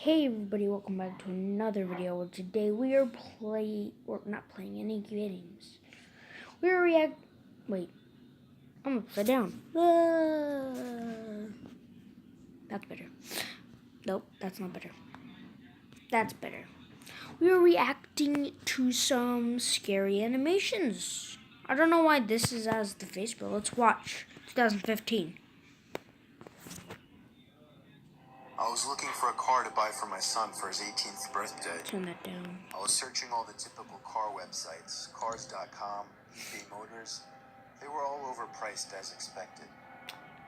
Hey everybody, welcome back to another video. Today we are we're not playing any games. We're wait, I'm upside down. That's better. Nope, that's not better. That's better. We are reacting to some scary animations. I don't know why this is as the face, but let's watch 2015. I was looking for a car to buy for my son for his 18th birthday. Turn that down. I was searching all the typical car websites, cars.com, eBay Motors. They were all overpriced as expected.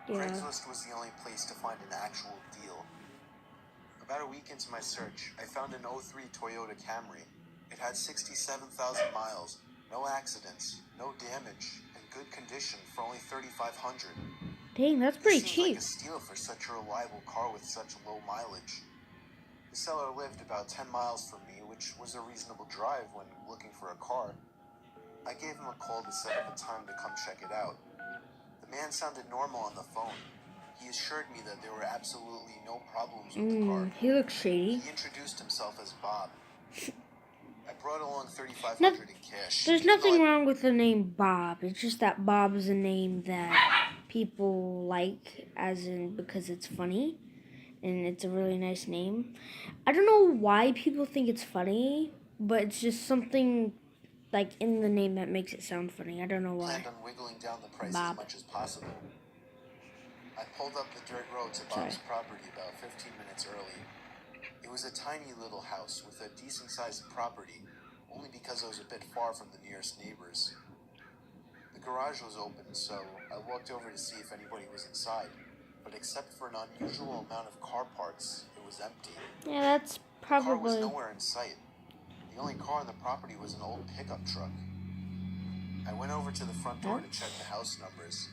Yeah. Craigslist was the only place to find an actual deal. About a week into my search, I found an '03 Toyota Camry. It had 67,000 miles, no accidents, no damage, and good condition for only $3,500. Dang, that's pretty It seemed cheap. like a steal for such a reliable car with such low mileage. The seller lived about 10 miles from me, which was a reasonable drive when looking for a car. I gave him a call to set up a time to come check it out. The man sounded normal on the phone. He assured me that there were absolutely no problems with the car. He looks shady. He introduced himself as Bob. I brought along $3,500 in cash. There's nothing wrong with the name Bob. It's just that Bob is a name that people like, as in because it's funny, and it's a really nice name. I don't know why people think it's funny, but it's just something like in the name that makes it sound funny. I don't know why. Planned on wiggling down the price Bob. as much as possible. I pulled up the dirt road to Bob's property about 15 minutes early. It was a tiny little house with a decent-sized property, only because I was a bit far from the nearest neighbors. The garage was open, so I walked over to see if anybody was inside, but except for an unusual amount of car parts, it was empty. Yeah, that's The car was probably... nowhere in sight. The only car on the property was an old pickup truck. I went over to the front door to check the house numbers.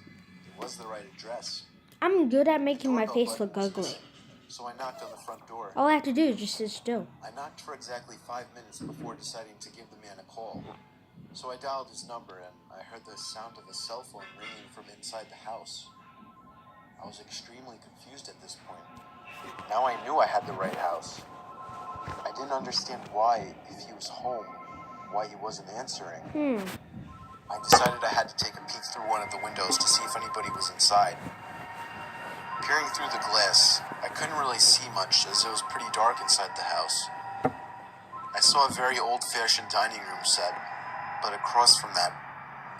It was the right address. I'm good at making my Doorbell face button look was ugly. missing, so I knocked on the front door. All I have to do is just sit still. I knocked for exactly 5 minutes before deciding to give the man a call. So I dialed his number and I heard the sound of a cell phone ringing from inside the house. I was extremely confused at this point. Now I knew I had the right house. I didn't understand why, if he was home, why he wasn't answering. I decided I had to take a peek through one of the windows to see if anybody was inside. Peering through the glass, I couldn't really see much as it was pretty dark inside the house. I saw a very old-fashioned dining room set, but across from that,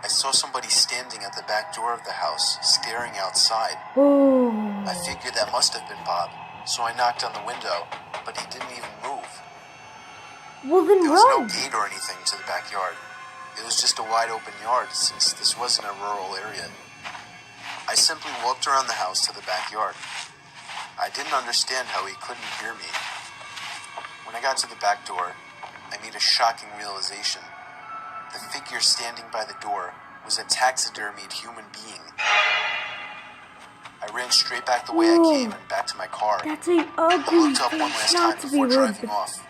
I saw somebody standing at the back door of the house, staring outside. Oh. I figured that must have been Bob, so I knocked on the window, but he didn't even move. Well, then There was no run. gate or anything to the backyard. It was just a wide open yard, since this wasn't a rural area. I simply walked around the house to the backyard. I didn't understand how he couldn't hear me. When I got to the back door, I made a shocking realization. The figure standing by the door was a taxidermied human being. I ran straight back the way I came and back to my car. That's an I ugly looked up one face, last time not to be before rude, driving but off.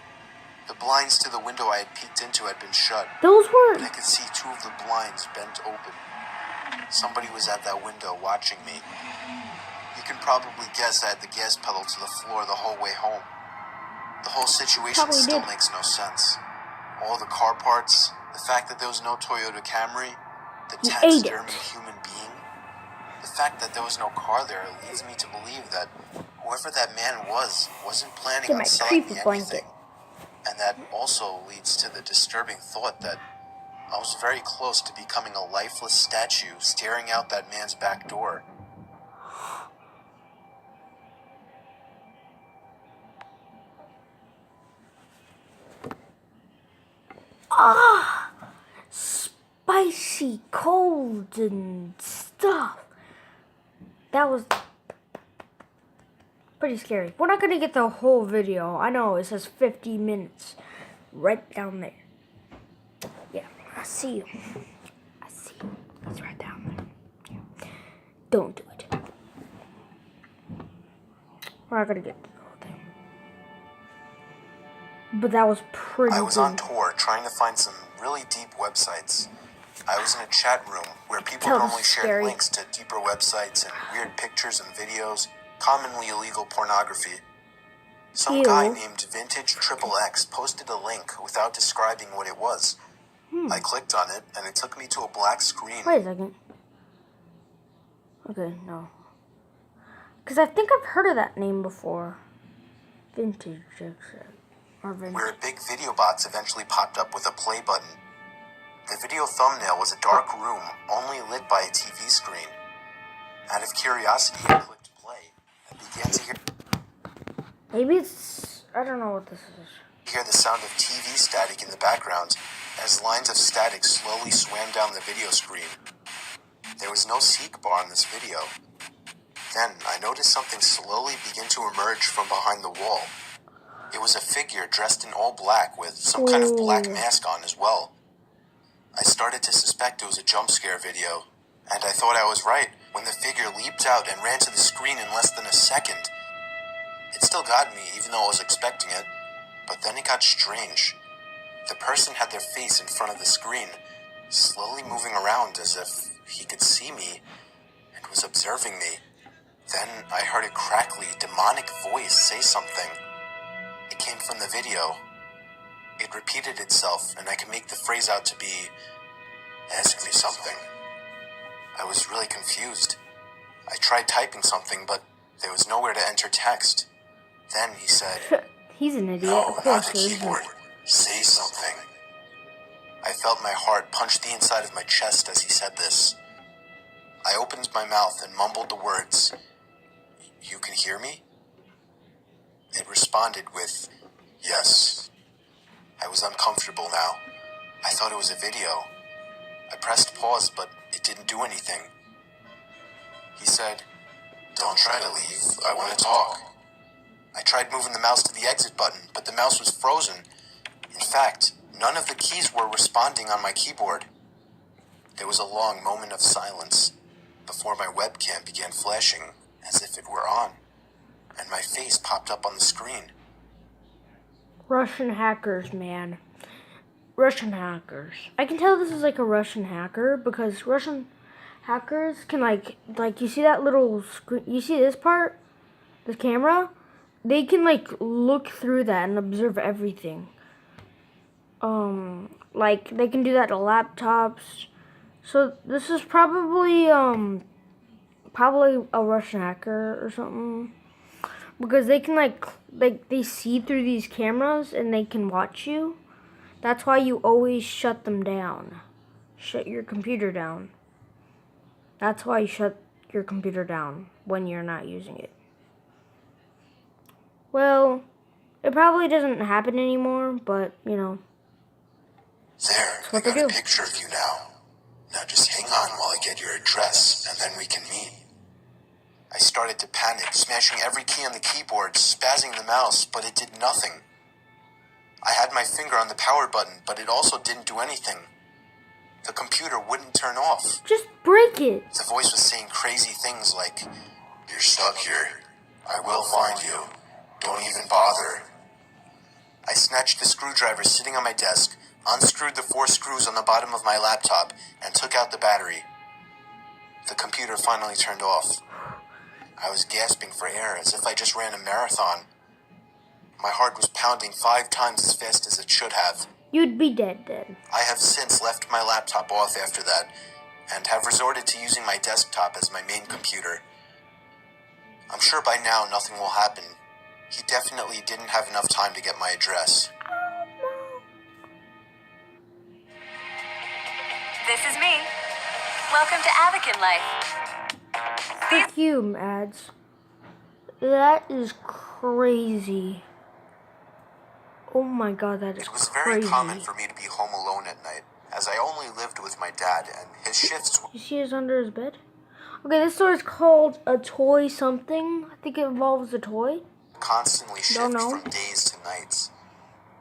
The blinds to the window I had peeked into had been shut, those but were... I could see two of the blinds bent open. Somebody was at that window watching me. You can probably guess I had the gas pedal to the floor the whole way home. The whole situation Probably still did. makes no sense. All the car parts, the fact that there was no Toyota Camry, the He ate taxidermy it. human being, the fact that there was no car there leads me to believe that whoever that man wasn't planning Get on my selling me creepy anything. blanket. And that also leads to the disturbing thought that I was very close to becoming a lifeless statue staring out that man's back door. Spicy, cold, and stuff. That was pretty scary. We're not gonna get the whole video. I know it says 50 minutes right down there. Yeah, I see you. I see you. It's right down there. Yeah. Don't do it. We're not gonna get the whole thing. But that was pretty I was good. on tour trying to find some really deep websites. I was in a chat room where people That was normally shared scary. links to deeper websites and weird pictures and videos, commonly illegal pornography. Some guy Ew. named Vintage Triple X posted a link without describing what it was. I clicked on it, and it took me to a black screen. Wait a second. Okay, no. Because I think I've heard of that name before. Vintage or vintage. Where a big video box eventually popped up with a play button. The video thumbnail was a dark room, only lit by a TV screen. Out of curiosity, I clicked play and began to Maybe it's... I don't know what this is. hear the sound of TV static in the background as lines of static slowly swam down the video screen. There was no seek bar in this video. Then I noticed something slowly begin to emerge from behind the wall. It was a figure dressed in all black with some kind of black mask on as well. I started to suspect it was a jump scare video, and I thought I was right when the figure leaped out and ran to the screen in less than a second. It still got me, even though I was expecting it, but then it got strange. The person had their face in front of the screen, slowly moving around as if he could see me and was observing me. Then I heard a crackly, demonic voice say something. It came from the video. It repeated itself, and I could make the phrase out to be, "Ask me something." I was really confused. I tried typing something, but there was nowhere to enter text. Then he said, He's an idiot. "No, Of not course the he is. keyboard. Say something." I felt my heart punch the inside of my chest as he said this. I opened my mouth and mumbled the words, "You can hear me?" It responded with, "Yes." I was uncomfortable now. I thought it was a video. I pressed pause, but it didn't do anything. He said, "Don't try to leave. I want to talk." I tried moving the mouse to the exit button, but the mouse was frozen. In fact, none of the keys were responding on my keyboard. There was a long moment of silence before my webcam began flashing as if it were on, and my face popped up on the screen. Russian hackers, man. Russian hackers. I can tell this is like a Russian hacker because Russian hackers can like you see that little screen, you see this part? This camera? They can like look through that and observe everything. Like they can do that to laptops. So this is probably a Russian hacker or something. Because they can like they see through these cameras and they can watch you. That's why you always shut them down. Shut your computer down. That's why you shut your computer down when you're not using it. Well, it probably doesn't happen anymore, but you know. There, I what they got a do. picture of you now. Now just hang on while I get your address, and then we can meet. I started to panic, smashing every key on the keyboard, spazzing the mouse, but it did nothing. I had my finger on the power button, but it also didn't do anything. The computer wouldn't turn off. Just break it. The voice was saying crazy things like, "You're stuck here. I will find you. Don't even bother." I snatched the screwdriver sitting on my desk, unscrewed the 4 screws on the bottom of my laptop, and took out the battery. The computer finally turned off. I was gasping for air as if I just ran a marathon. My heart was pounding 5 times as fast as it should have. You'd be dead then. I have since left my laptop off after that, and have resorted to using my desktop as my main computer. I'm sure by now nothing will happen. He definitely didn't have enough time to get my address. This is me. Welcome to Avakin Life. Fuck you, Mads. That is crazy. Oh my god, that is It was very crazy. common for me to be home alone at night, as I only lived with my dad, and his shifts You see us under his bed? Okay, this story is called A Toy Something. I think it involves a toy. constantly Don't shift know. from days to nights.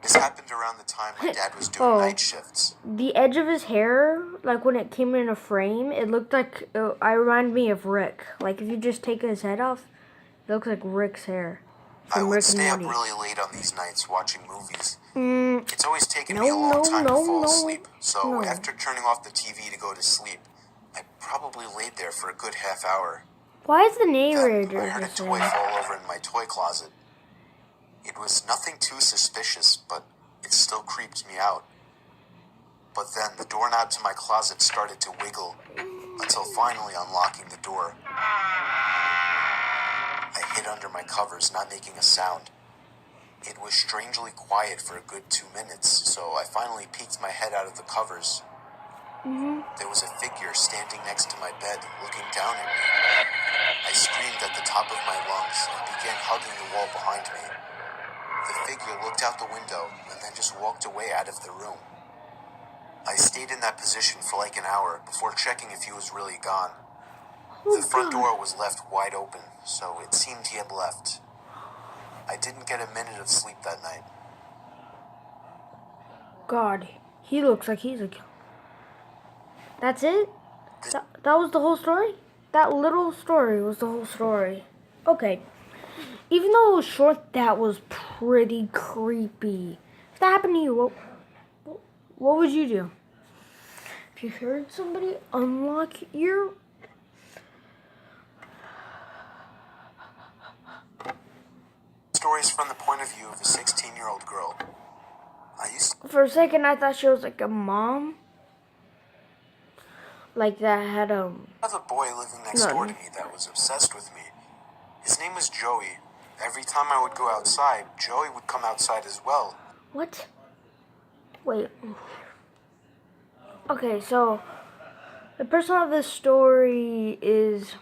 This happened around the time my dad was doing Oh. night shifts. The edge of his hair, like when it came in a frame, it looked like, I remind me of Rick. Like if you just take his head off, it looks like Rick's hair. I From would Rick stay up and Morty. really late on these nights watching movies. Mm, It's always taken No, me a long no, time no, to fall no, asleep, so no. after turning off the TV to go to sleep, I probably laid there for a good half hour. why is the Then narrator I heard a the toy same? fall over in my toy closet. It was nothing too suspicious, but it still creeped me out. But then the doorknob to my closet started to wiggle until finally unlocking the door. I hid under my covers, not making a sound. It was strangely quiet for a good 2 minutes, so I finally peeked my head out of the covers. There was a figure standing next to my bed, looking down at me. I screamed at the top of my lungs and began hugging the wall behind me. The figure looked out the window and then just walked away out of the room. I stayed in that position for like an hour before checking if he was really gone. The front door was left wide open, so it seemed he had left. I didn't get a minute of sleep that night. God, he looks like he's a killer. That's it? That was the whole story? That little story was the whole story. Okay. Even though it was short, that was pretty creepy. If that happened to you, what would you do? If you heard somebody unlock your... Stories from the point of view of a 16-year-old girl. For a second, I thought she was like a mom. Like that had I have a boy living next door to me that was obsessed with me. His name was Joey. Every time I would go outside, Joey would come outside as well. What? Wait. Okay, so the person of this story is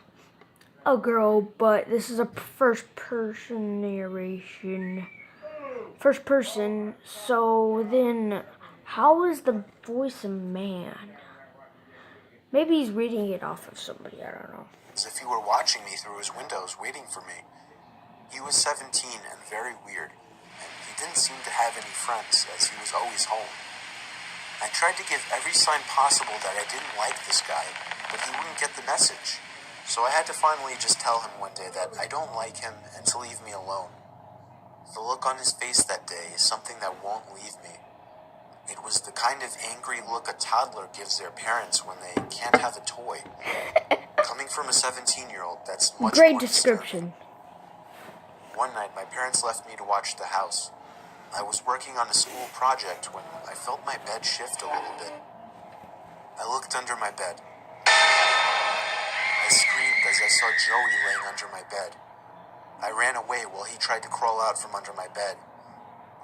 a girl, but this is a first person narration. First person, so then how is the voice a man? Maybe he's reading it off of somebody, I don't know. As if he were watching me through his windows, waiting for me. He was 17 and very weird, and he didn't seem to have any friends, as he was always home. I tried to give every sign possible that I didn't like this guy, but he wouldn't get the message. So I had to finally just tell him one day that I don't like him and to leave me alone. The look on his face that day is something that won't leave me. It was the kind of angry look a toddler gives their parents when they can't have a toy. Coming from a 17-year-old, that's much Great more description. disturbing. One night, my parents left me to watch the house. I was working on a school project when I felt my bed shift a little bit. I looked under my bed. I screamed as I saw Joey laying under my bed. I ran away while he tried to crawl out from under my bed.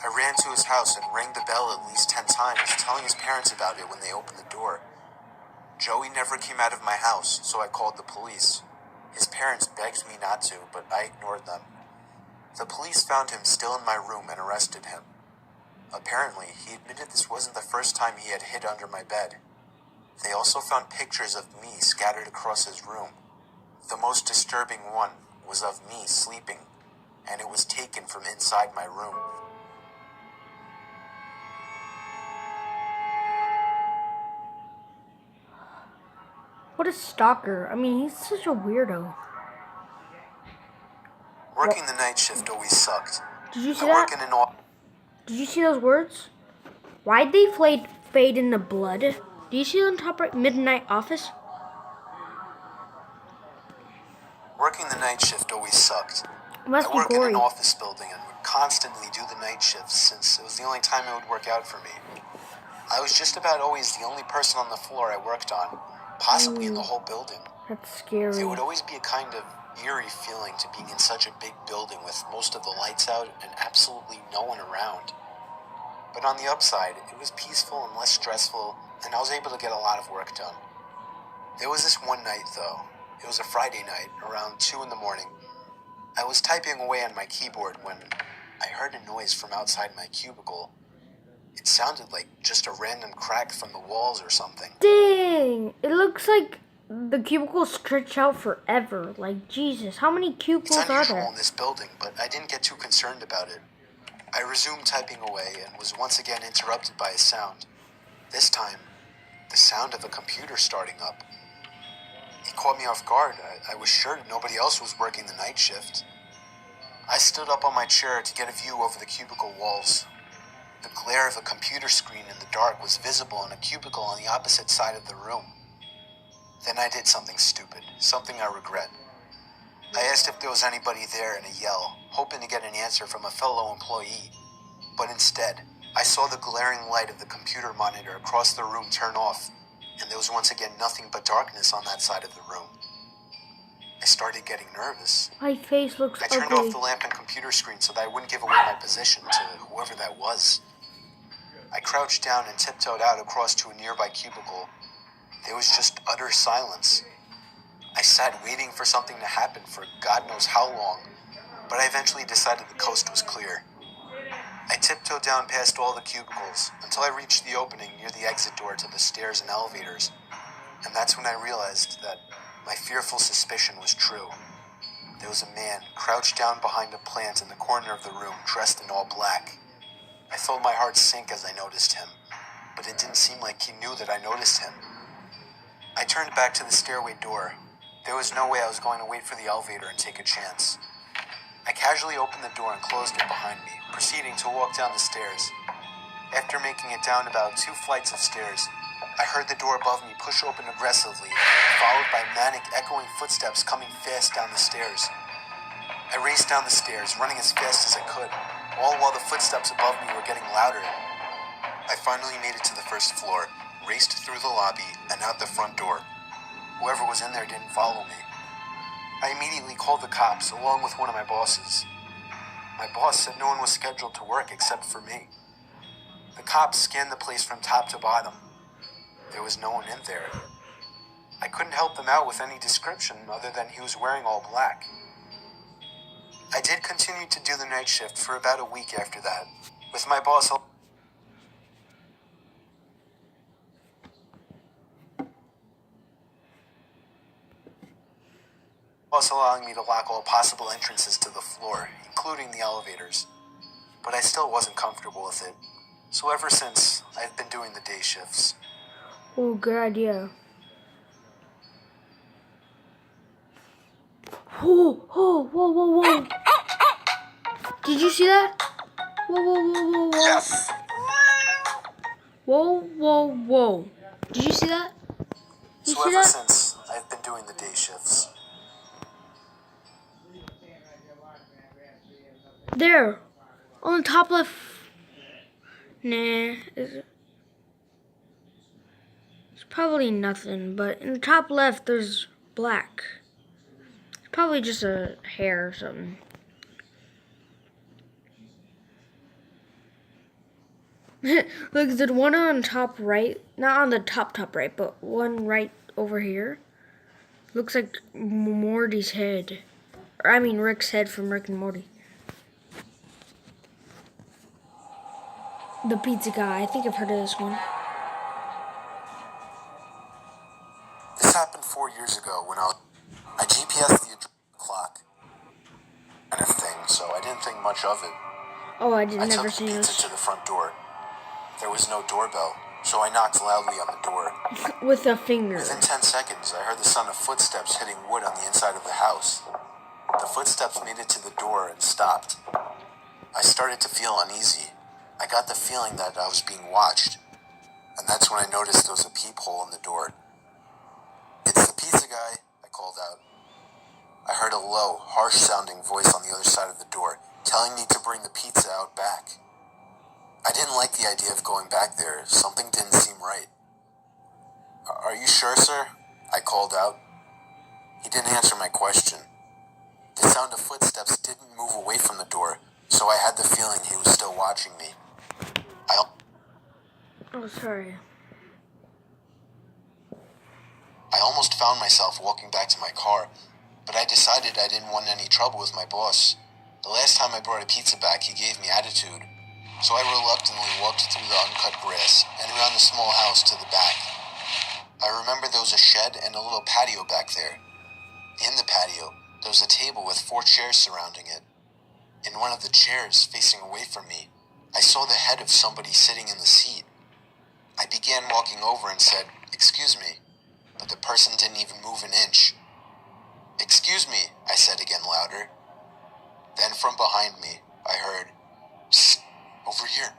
I ran to his house and rang the bell at least 10 times, telling his parents about it when they opened the door. Joey never came out of my house, so I called the police. His parents begged me not to, but I ignored them. The police found him still in my room and arrested him. Apparently, he admitted this wasn't the first time he had hid under my bed. They also found pictures of me scattered across his room. The most disturbing one was of me sleeping, and it was taken from inside my room. What a stalker. I mean, he's such a weirdo. Working the night shift always sucked. Did you see I work that? in an office. Did you see those words? Why'd they fade in the blood? Do you see on top right? Midnight Office? Working the night shift always sucked. It must I be work in gory. an office building and would constantly do the night shifts since it was the only time it would work out for me. I was just about always the only person on the floor I worked on, possibly in the whole building. That's scary. There would always be a kind of eerie feeling to being in such a big building with most of the lights out and absolutely no one around. But on the upside, it was peaceful and less stressful, and I was able to get a lot of work done. There was this one night, though. It was a Friday night, around 2 in the morning. I was typing away on my keyboard when I heard a noise from outside my cubicle. It sounded like just a random crack from the walls or something. Dang! It looks like the cubicles stretch out forever. Like, Jesus, how many It's cubicles are unusual there? in this building, but I didn't get too concerned about it. I resumed typing away and was once again interrupted by a sound. This time, the sound of a computer starting up. It caught me off guard. I was sure nobody else was working the night shift. I stood up on my chair to get a view over the cubicle walls. The glare of a computer screen in the dark was visible in a cubicle on the opposite side of the room. Then I did something stupid, something I regret. I asked if there was anybody there in a yell, hoping to get an answer from a fellow employee. But instead, I saw the glaring light of the computer monitor across the room turn off, and there was once again nothing but darkness on that side of the room. I started getting nervous. My face looks I turned ugly. off the lamp and computer screen so that I wouldn't give away my position to whoever that was. I crouched down and tiptoed out across to a nearby cubicle. There was just utter silence. I sat waiting for something to happen for God knows how long, but I eventually decided the coast was clear. I tiptoed down past all the cubicles until I reached the opening near the exit door to the stairs and elevators, and that's when I realized that my fearful suspicion was true. There was a man crouched down behind a plant in the corner of the room, dressed in all black. I felt my heart sink as I noticed him, but it didn't seem like he knew that I noticed him. I turned back to the stairway door. There was no way I was going to wait for the elevator and take a chance. I casually opened the door and closed it behind me, proceeding to walk down the stairs. After making it down about 2 flights of stairs, I heard the door above me push open aggressively, followed by manic, echoing footsteps coming fast down the stairs. I raced down the stairs, running as fast as I could, all while the footsteps above me were getting louder. I finally made it to the first floor, raced through the lobby, and out the front door. Whoever was in there didn't follow me. I immediately called the cops, along with one of my bosses. My boss said no one was scheduled to work except for me. The cops scanned the place from top to bottom. There was no one in there. I couldn't help them out with any description other than he was wearing all black. I did continue to do the night shift for about a week after that, with my boss allowing me to lock all possible entrances to the floor, including the elevators. But I still wasn't comfortable with it. So ever since, I've been doing the day shifts. Oh, good idea. Whoa, whoa, whoa, whoa. Did you see that? Whoa, whoa, whoa, whoa, whoa. Yes! Whoa, whoa, whoa. Did you see that? You So see ever that? since, I've been doing the day shifts. There. On the top left. Nah. It's probably nothing, but in the top left there's black. It's probably just a hair or something. Look, the one on top right, not on the top right, but one right over here, looks like Morty's head. Or I mean Rick's head from Rick and Morty. The pizza guy, I think I've heard of this one. This happened 4 years ago when I GPSed the clock kind of thing, so I didn't think much of it. Oh, I did I never took the see pizza this. to the front door. There was no doorbell, so I knocked loudly on the door. With a finger. Within 10 seconds, I heard the sound of footsteps hitting wood on the inside of the house. The footsteps made it to the door and stopped. I started to feel uneasy. I got the feeling that I was being watched, and that's when I noticed there was a peephole in the door. "It's the pizza guy," I called out. I heard a low, harsh-sounding voice on the other side of the door, telling me to bring the pizza out back. I didn't like the idea of going back there. Something didn't seem right. "Are you sure, sir?" I called out. He didn't answer my question. The sound of footsteps didn't move away from the door, so I had the feeling he was still watching me. Oh, sorry. I almost found myself walking back to my car, but I decided I didn't want any trouble with my boss. The last time I brought a pizza back, he gave me attitude, so I reluctantly walked through the uncut grass and around the small house to the back. I remember there was a shed and a little patio back there. In the patio, there was a table with 4 chairs surrounding it. In one of the chairs, facing away from me, I saw the head of somebody sitting in the seat. I began walking over and said, "Excuse me," but the person didn't even move an inch. "Excuse me," I said again louder. Then from behind me, I heard, "Psst, over here."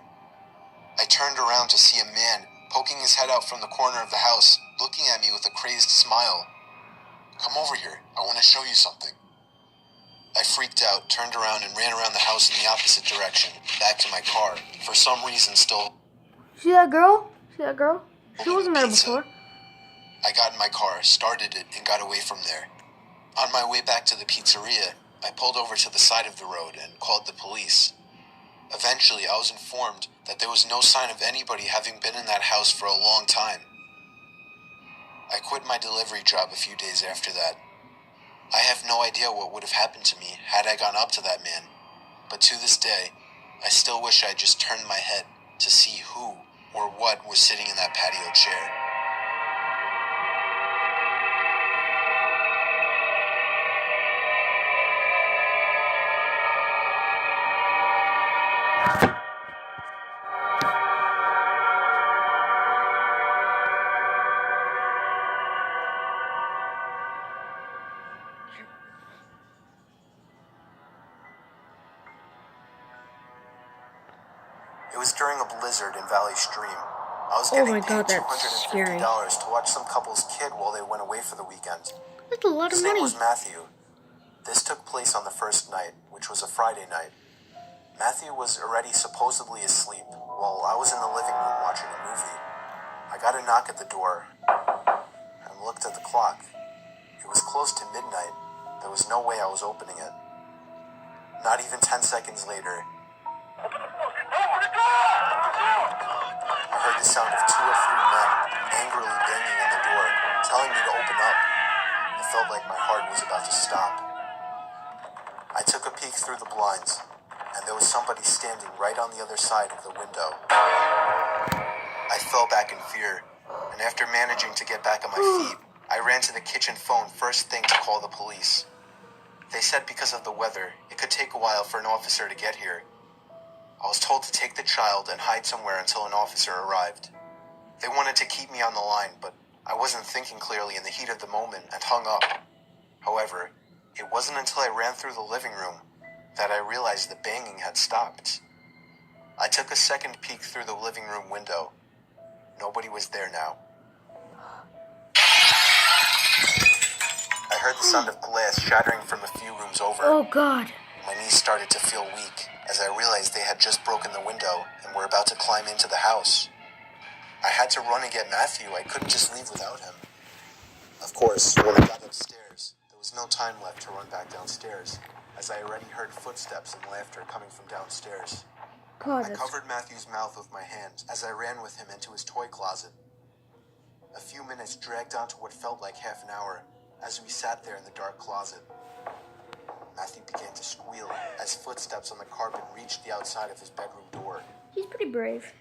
I turned around to see a man poking his head out from the corner of the house, looking at me with a crazed smile. "Come over here, I want to show you something." I freaked out, turned around, and ran around the house in the opposite direction, back to my car. For some reason, still See that girl? See that girl? She holding wasn't the there pizza. before. I got in my car, started it, and got away from there. On my way back to the pizzeria, I pulled over to the side of the road and called the police. Eventually, I was informed that there was no sign of anybody having been in that house for a long time. I quit my delivery job a few days after that. I have no idea what would have happened to me had I gone up to that man, but to this day, I still wish I had just turned my head to see who or what was sitting in that patio chair. It was during a blizzard in Valley Stream. I was Oh getting my paid God, that's scary. $250 to watch some couple's kid while they went away for the weekend. That's a lot of His name money. was Matthew. This took place on the first night, which was a Friday night. Matthew was already supposedly asleep while I was in the living room watching a movie. I got a knock at the door and looked at the clock. It was close to midnight. There was no way I was opening it. Not even 10 seconds later, I heard the sound of 2 or 3 men angrily banging on the door, telling me to open up. It felt like my heart was about to stop. I took a peek through the blinds, and there was somebody standing right on the other side of the window. I fell back in fear, and after managing to get back on my feet, I ran to the kitchen phone first thing to call the police. They said because of the weather, it could take a while for an officer to get here. I was told to take the child and hide somewhere until an officer arrived. They wanted to keep me on the line, but I wasn't thinking clearly in the heat of the moment and hung up. However, it wasn't until I ran through the living room that I realized the banging had stopped. I took a second peek through the living room window. Nobody was there now. I heard the sound of glass shattering from a few rooms over. Oh God. My knees started to feel weak as I realized they had just broken the window and were about to climb into the house. I had to run and get Matthew. I couldn't just leave without him. Of course, when I got upstairs, there was no time left to run back downstairs, as I already heard footsteps and laughter coming from downstairs. God, I that's covered Matthew's mouth with my hand as I ran with him into his toy closet. A few minutes dragged on to what felt like half an hour as we sat there in the dark closet. Matthew began to squeal as footsteps on the carpet reached the outside of his bedroom door. he's pretty brave.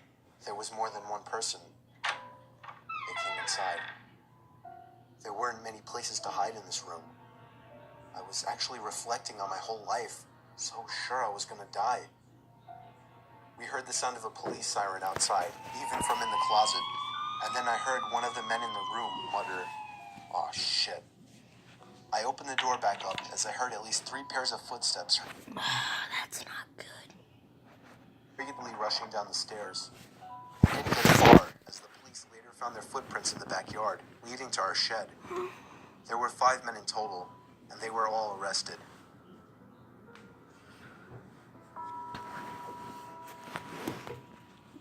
There was more than one person. They came inside. There weren't many places to hide in this room. I was actually reflecting on my whole life, so sure I was gonna die. We heard the sound of a police siren outside, even from in the closet, and then I heard one of the men in the room mutter, "Aw, shit." I opened the door back up as I heard at least 3 pairs of footsteps That's not good. hurriedly rushing down the stairs. They didn't get far, as the police later found their footprints in the backyard, leading to our shed. There were 5 men in total, and they were all arrested.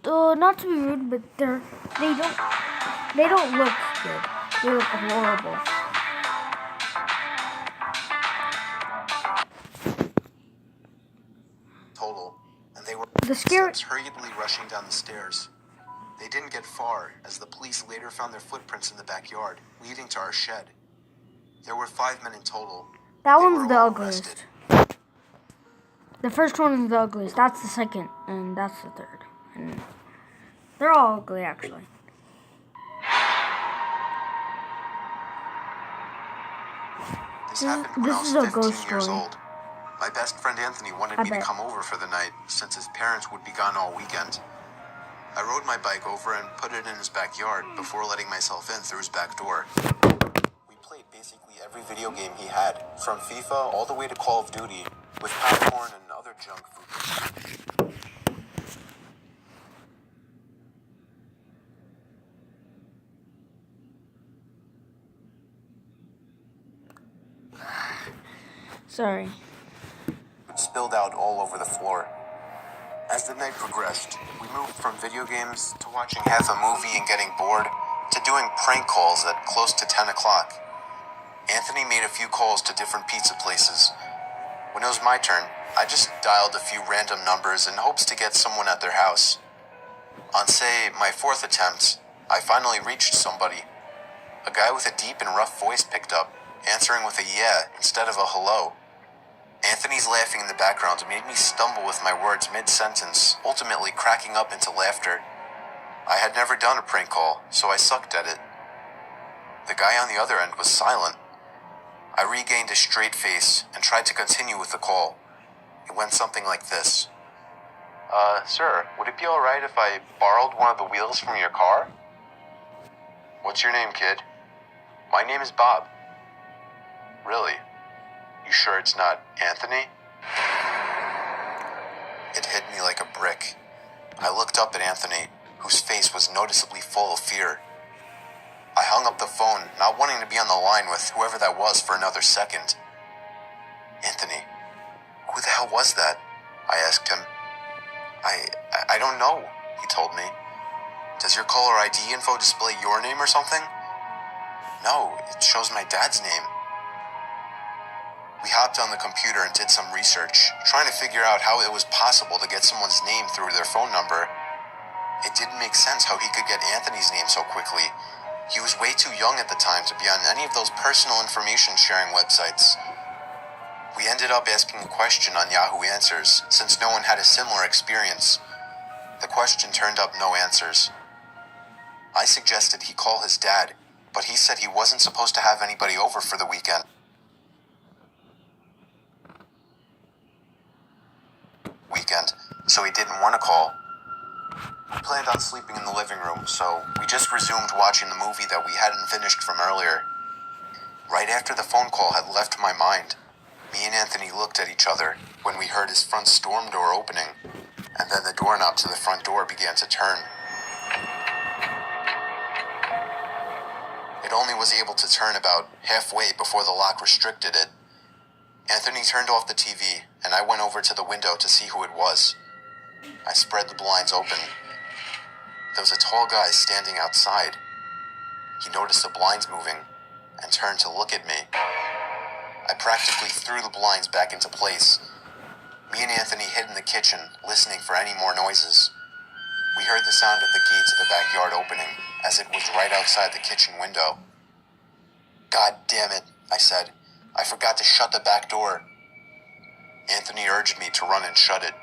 Not to be rude, but they don't look good. They look horrible. Total, and they were The scary. hurriedly rushing down the stairs. They didn't get far, as the police later found their footprints in the backyard, leading to our shed. There were 5 men in total. That They one's were the all ugliest. arrested. The first one is the ugliest. That's the second, and that's the third. And they're all ugly, actually. This happened when I this was is a ghost 15 years story. old. My best friend Anthony wanted I me bet. to come over for the night, since his parents would be gone all weekend. I rode my bike over and put it in his backyard before letting myself in through his back door. We played basically every video game he had, from FIFA all the way to Call of Duty, with popcorn and other junk food. Sorry. spilled out all over the floor. As the night progressed, we moved from video games to watching half a movie and getting bored to doing prank calls at close to 10 o'clock. Anthony made a few calls to different pizza places. When it was my turn, I just dialed a few random numbers in hopes to get someone at their house. On, say, my fourth attempt, I finally reached somebody. A guy with a deep and rough voice picked up, answering with a yeah instead of a hello. Anthony's laughing in the background made me stumble with my words mid-sentence, ultimately cracking up into laughter. I had never done a prank call, so I sucked at it. The guy on the other end was silent. I regained a straight face and tried to continue with the call. It went something like this. Sir, would it be alright if I borrowed one of the wheels from your car? What's your name, kid? My name is Bob. Really? You sure it's not Anthony? It hit me like a brick. I looked up at Anthony, whose face was noticeably full of fear. I hung up the phone, not wanting to be on the line with whoever that was for another second. Anthony, who the hell was that? I asked him. I don't know, he told me. Does your caller ID info display your name or something? No, it shows my dad's name. We hopped on the computer and did some research, trying to figure out how it was possible to get someone's name through their phone number. It didn't make sense how he could get Anthony's name so quickly. He was way too young at the time to be on any of those personal information sharing websites. We ended up asking a question on Yahoo Answers, since no one had a similar experience. The question turned up no answers. I suggested he call his dad, but he said he wasn't supposed to have anybody over for the weekend. So he didn't want to call. We planned on sleeping in the living room, so we just resumed watching the movie that we hadn't finished from earlier. Right after the phone call had left my mind, me and Anthony looked at each other when we heard his front storm door opening, and then the doorknob to the front door began to turn. It only was able to turn about halfway before the lock restricted it. Anthony turned off the TV, and I went over to the window to see who it was. I spread the blinds open. There was a tall guy standing outside. He noticed the blinds moving and turned to look at me. I practically threw the blinds back into place. Me and Anthony hid in the kitchen, listening for any more noises. We heard the sound of the gate to the backyard opening, as it was right outside the kitchen window. God damn it, I said. I forgot to shut the back door. Anthony urged me to run and shut it.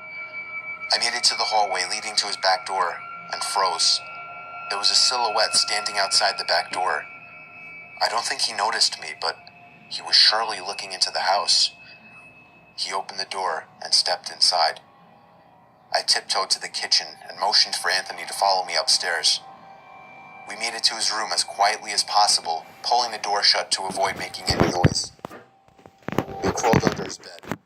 I made it to the hallway leading to his back door and froze. There was a silhouette standing outside the back door. I don't think he noticed me, but he was surely looking into the house. He opened the door and stepped inside. I tiptoed to the kitchen and motioned for Anthony to follow me upstairs. We made it to his room as quietly as possible, pulling the door shut to avoid making any noise. We crawled under his bed.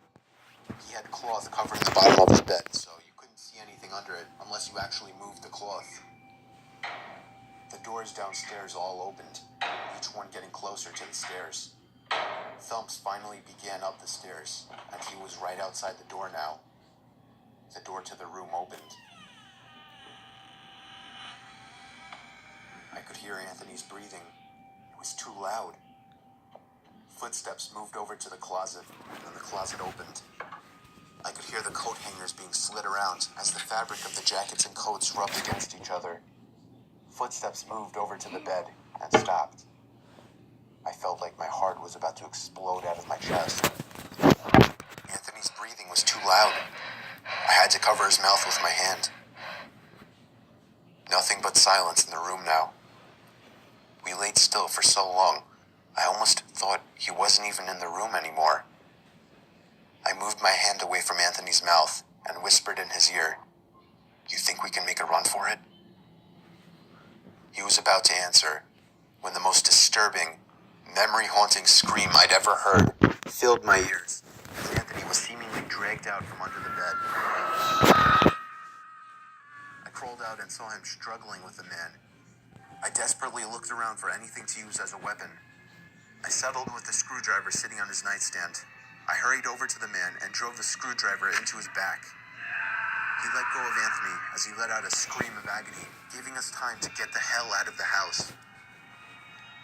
He had cloth covering the bottom of his bed, so you couldn't see anything under it unless you actually moved the cloth. The doors downstairs all opened, each one getting closer to the stairs. Thumps finally began up the stairs, and he was right outside the door now. The door to the room opened. I could hear Anthony's breathing. It was too loud. Footsteps moved over to the closet, and the closet opened. I could hear the coat hangers being slid around as the fabric of the jackets and coats rubbed against each other. Footsteps moved over to the bed and stopped. I felt like my heart was about to explode out of my chest. Anthony's breathing was too loud. I had to cover his mouth with my hand. Nothing but silence in the room now. We laid still for so long, I almost thought he wasn't even in the room anymore. I moved my hand away from Anthony's mouth and whispered in his ear, "You think we can make a run for it?" He was about to answer when the most disturbing, memory-haunting scream I'd ever heard filled my ears as Anthony was seemingly dragged out from under the bed. I crawled out and saw him struggling with the man. I desperately looked around for anything to use as a weapon. I settled with the screwdriver sitting on his nightstand. I hurried over to the man and drove the screwdriver into his back. He let go of Anthony as he let out a scream of agony, giving us time to get the hell out of the house.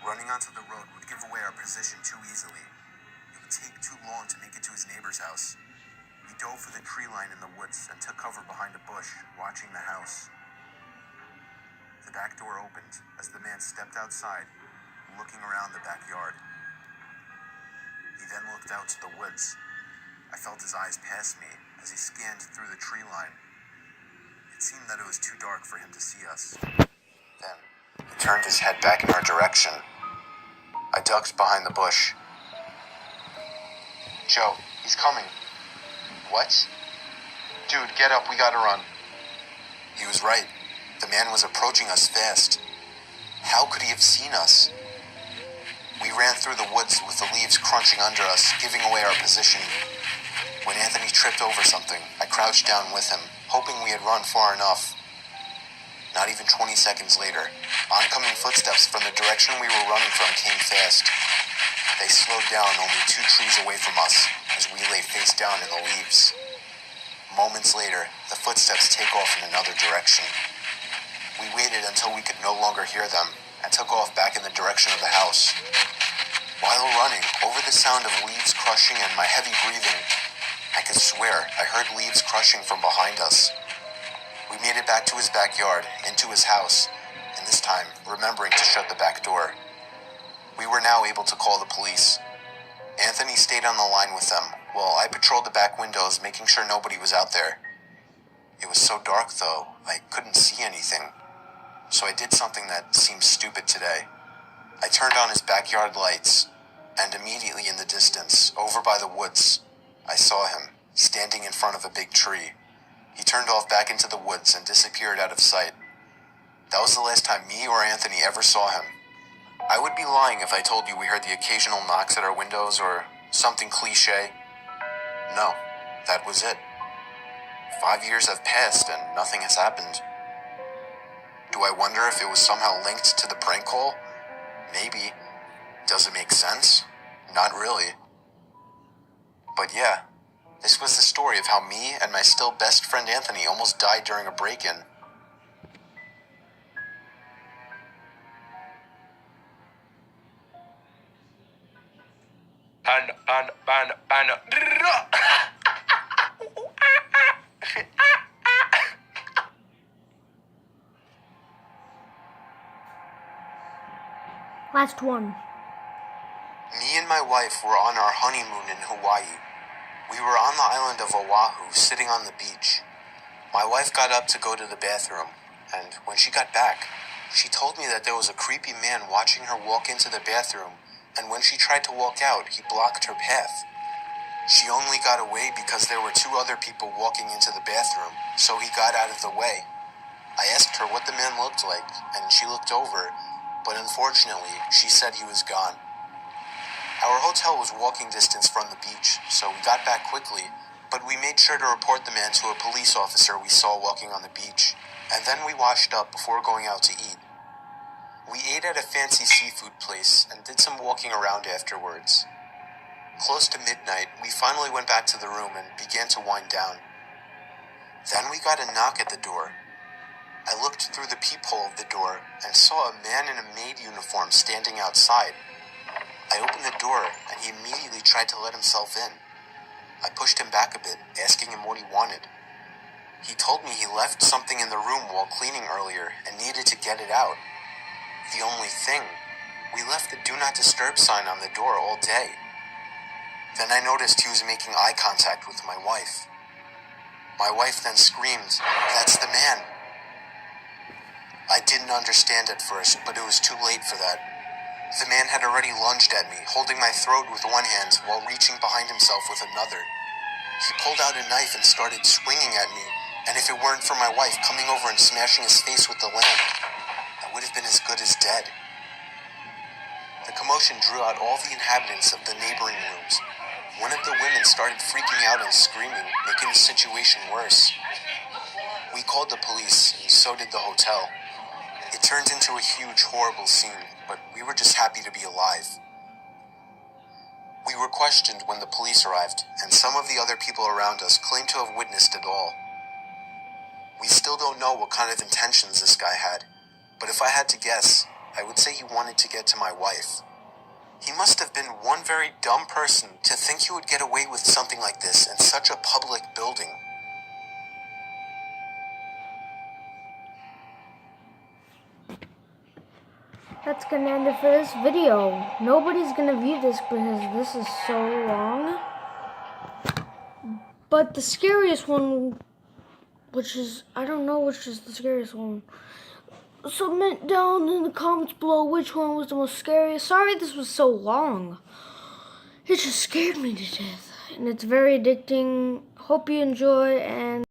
Running onto the road would give away our position too easily. It would take too long to make it to his neighbor's house. We dove for the tree line in the woods and took cover behind a bush, watching the house. The back door opened as the man stepped outside, looking around the backyard. He then looked out to the woods. I felt his eyes pass me as he scanned through the tree line. It seemed that it was too dark for him to see us. Then, he turned his head back in our direction. I ducked behind the bush. Joe, he's coming. What? Dude, get up, we gotta run. He was right. The man was approaching us fast. How could he have seen us? We ran through the woods with the leaves crunching under us, giving away our position. When Anthony tripped over something, I crouched down with him, hoping we had run far enough. Not even 20 seconds later, oncoming footsteps from the direction we were running from came fast. They slowed down only 2 trees away from us as we lay face down in the leaves. Moments later, the footsteps take off in another direction. We waited until we could no longer hear them and took off back in the direction of the house. While running, over the sound of leaves crushing and my heavy breathing, I could swear I heard leaves crushing from behind us. We made it back to his backyard, into his house, and this time remembering to shut the back door. We were now able to call the police. Anthony stayed on the line with them, while I patrolled the back windows, making sure nobody was out there. It was so dark, though, I couldn't see anything. So I did something that seems stupid today. I turned on his backyard lights, and immediately in the distance, over by the woods, I saw him, standing in front of a big tree. He turned off back into the woods and disappeared out of sight. That was the last time me or Anthony ever saw him. I would be lying if I told you we heard the occasional knocks at our windows or something cliche. No, that was it. 5 years have passed and nothing has happened. Do I wonder if it was somehow linked to the prank call? Maybe. Does it make sense? Not really. But yeah, this was the story of how me and my still best friend Anthony almost died during a break-in. Panda. Last one. Me and my wife were on our honeymoon in Hawaii. We were on the island of Oahu, sitting on the beach. My wife got up to go to the bathroom, and when she got back, she told me that there was a creepy man watching her walk into the bathroom, and when she tried to walk out, he blocked her path. She only got away because there were 2 other people walking into the bathroom, so he got out of the way. I asked her what the man looked like, and she looked over, but unfortunately, she said he was gone. Our hotel was walking distance from the beach, so we got back quickly, but we made sure to report the man to a police officer we saw walking on the beach, and then we washed up before going out to eat. We ate at a fancy seafood place and did some walking around afterwards. Close to midnight, we finally went back to the room and began to wind down. Then we got a knock at the door. I looked through the peephole of the door and saw a man in a maid uniform standing outside. I opened the door and he immediately tried to let himself in. I pushed him back a bit, asking him what he wanted. He told me he left something in the room while cleaning earlier and needed to get it out. The only thing, we left the do not disturb sign on the door all day. Then I noticed he was making eye contact with my wife. My wife then screamed, "That's the man." I didn't understand at first, but it was too late for that. The man had already lunged at me, holding my throat with one hand while reaching behind himself with another. He pulled out a knife and started swinging at me, and if it weren't for my wife coming over and smashing his face with the lamp, I would have been as good as dead. The commotion drew out all the inhabitants of the neighboring rooms. One of the women started freaking out and screaming, making the situation worse. We called the police, and so did the hotel. It turned into a huge, horrible scene, but we were just happy to be alive. We were questioned when the police arrived, and some of the other people around us claimed to have witnessed it all. We still don't know what kind of intentions this guy had, but if I had to guess, I would say he wanted to get to my wife. He must have been one very dumb person to think he would get away with something like this in such a public building. That's gonna end it for this video. Nobody's gonna view this because this is so long. But the scariest one, which is, I don't know which is the scariest one. Submit down in the comments below which one was the most scariest. Sorry this was so long. It just scared me to death. And it's very addicting. Hope you enjoy, and